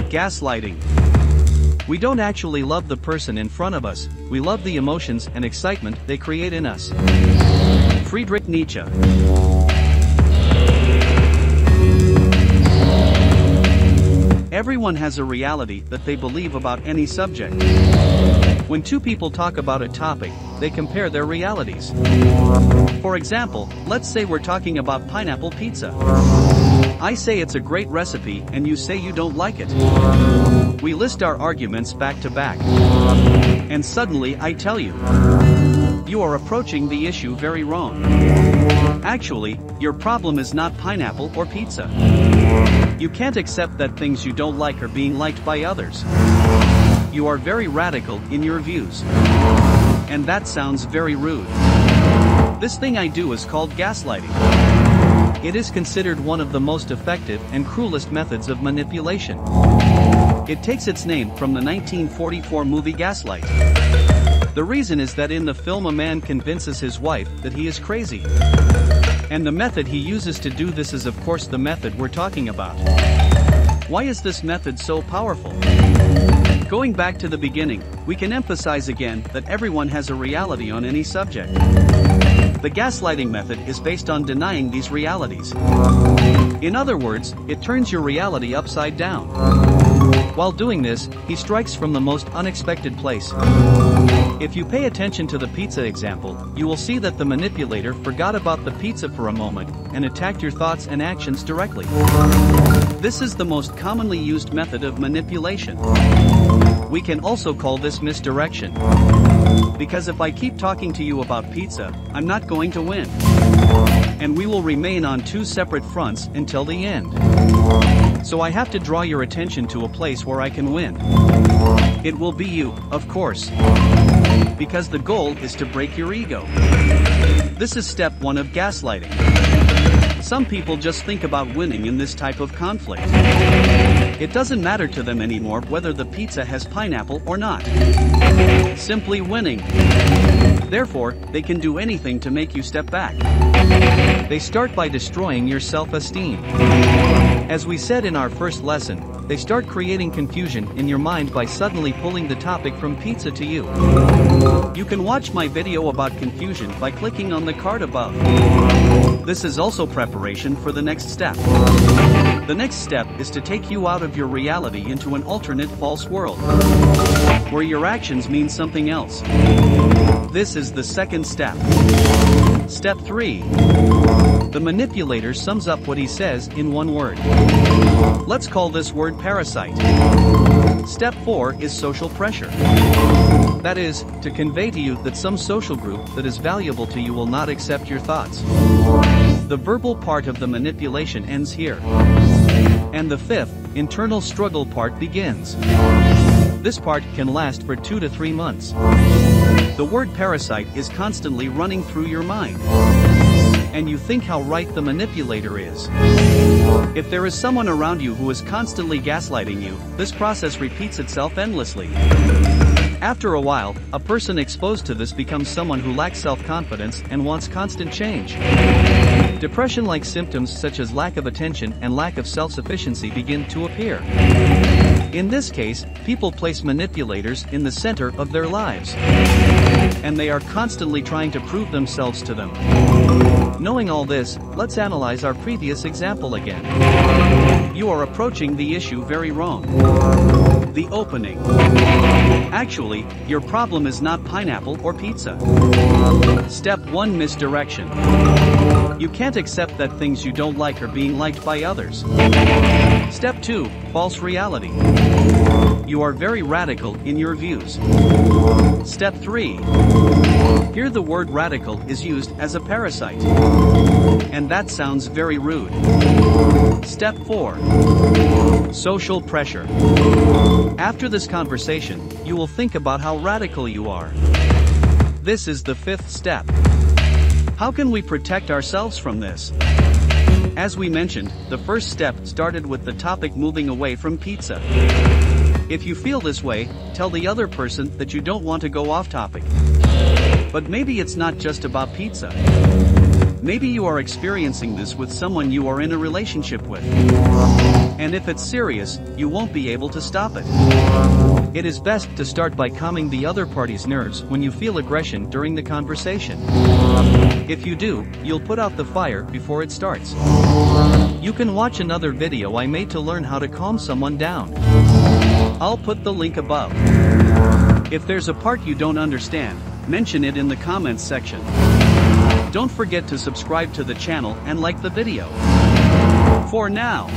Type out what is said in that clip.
Gaslighting. We don't actually love the person in front of us, we love the emotions and excitement they create in us. Friedrich Nietzsche. Everyone has a reality that they believe about any subject. When two people talk about a topic, they compare their realities. For example, let's say we're talking about pineapple pizza. I say it's a great recipe and you say you don't like it. We list our arguments back to back. And suddenly I tell you, you are approaching the issue very wrong. Actually, your problem is not pineapple or pizza. You can't accept that things you don't like are being liked by others. You are very radical in your views. And that sounds very rude. This thing I do is called gaslighting. It is considered one of the most effective and cruelest methods of manipulation. It takes its name from the 1944 movie Gaslight. The reason is that in the film a man convinces his wife that he is crazy. And the method he uses to do this is of course the method we're talking about. Why is this method so powerful? Going back to the beginning, we can emphasize again that everyone has a reality on any subject. The gaslighting method is based on denying these realities. In other words, it turns your reality upside down. While doing this, he strikes from the most unexpected place. If you pay attention to the pizza example, you will see that the manipulator forgot about the pizza for a moment and attacked your thoughts and actions directly. This is the most commonly used method of manipulation. We can also call this misdirection. Because if I keep talking to you about pizza, I'm not going to win. And we will remain on two separate fronts until the end. So I have to draw your attention to a place where I can win. It will be you, of course. Because the goal is to break your ego. This is step 1 of gaslighting. Some people just think about winning in this type of conflict. It doesn't matter to them anymore whether the pizza has pineapple or not. Simply winning. Therefore, they can do anything to make you step back. They start by destroying your self-esteem. As we said in our first lesson, they start creating confusion in your mind by suddenly pulling the topic from pizza to you. You can watch my video about confusion by clicking on the card above. This is also preparation for the next step. The next step is to take you out of your reality into an alternate false world, where your actions mean something else. This is the second step. Step 3. The manipulator sums up what he says in one word. Let's call this word parasite. Step 4 is social pressure. That is, to convey to you that some social group that is valuable to you will not accept your thoughts. The verbal part of the manipulation ends here. And the 5th, internal struggle part begins. This part can last for 2 to 3 months. The word parasite is constantly running through your mind. And you think how right the manipulator is. If there is someone around you who is constantly gaslighting you, this process repeats itself endlessly. After a while, a person exposed to this becomes someone who lacks self-confidence and wants constant change. Depression-like symptoms such as lack of attention and lack of self-sufficiency begin to appear. In this case, people place manipulators in the center of their lives. And they are constantly trying to prove themselves to them. Knowing all this, let's analyze our previous example again. You are approaching the issue very wrong. The opening. Actually, your problem is not pineapple or pizza. Step 1, misdirection. You can't accept that things you don't like are being liked by others. Step 2, false reality. You are very radical in your views. Step 3. Here the word radical is used as a parasite. And that sounds very rude. Step 4. Social pressure. After this conversation, you will think about how radical you are. This is the 5th step. How can we protect ourselves from this? As we mentioned, the first step started with the topic moving away from pizza. If you feel this way, tell the other person that you don't want to go off topic. But maybe it's not just about pizza. Maybe you are experiencing this with someone you are in a relationship with. And if it's serious, you won't be able to stop it. It is best to start by calming the other party's nerves when you feel aggression during the conversation. If you do, you'll put out the fire before it starts. You can watch another video I made to learn how to calm someone down. I'll put the link above. If there's a part you don't understand, mention it in the comments section. Don't forget to subscribe to the channel and like the video. For now.